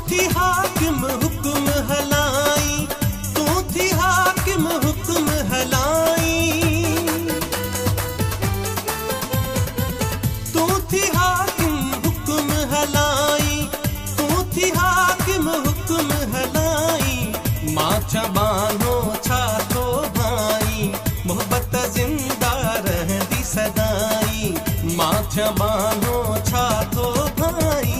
थी हाकिम हुक्म हलाई, तू थी हाकिम हुक्म हलाई, तू थी हाकिम हुक्म हलाई, तू थी हाकिम हुक्म हलाई। माचा बानो छा तो भाई मोहब्बत जिंदा रहंदी सदाई, माचा बानो छा तो भाई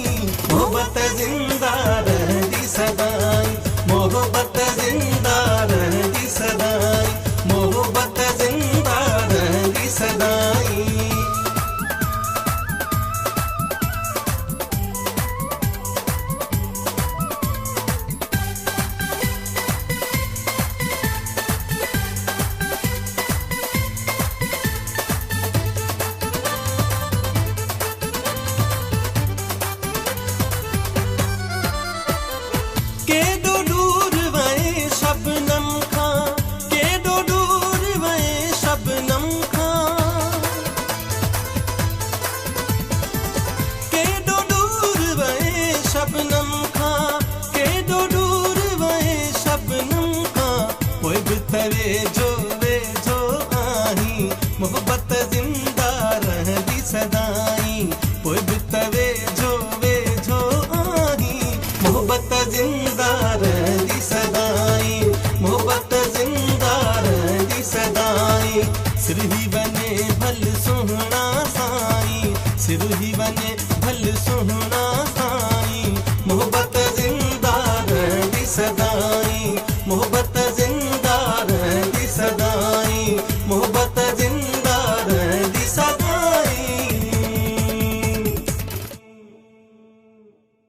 मोहब्बत जिंदा रहंदी सदाई, मोहब्बत जिंदा रहंदी सदाई, मोहब्बत जिंदा रहंदी सदाई। केॾो दूर वए शबनम खां, केॾो दूर वए शबनम खां, केॾो दूर वए शबनम खां, केॾो दूर वए शबनम खां। पोइ बि तवे जो वेझो आहीं मोहब्बत जिंदा रहंदी सदाई, पोइ बि तवे जो वेझो आहीं मोहब्बत जिंदा रहंदी सदाई, मोहब्बत जिंदा रहंदी सदाई। सिर ही बने भल सुहिणा साईं, सिर ही बने भल सुहिणा साईं, मोहब्बत जिंदा रहंदी सदाई।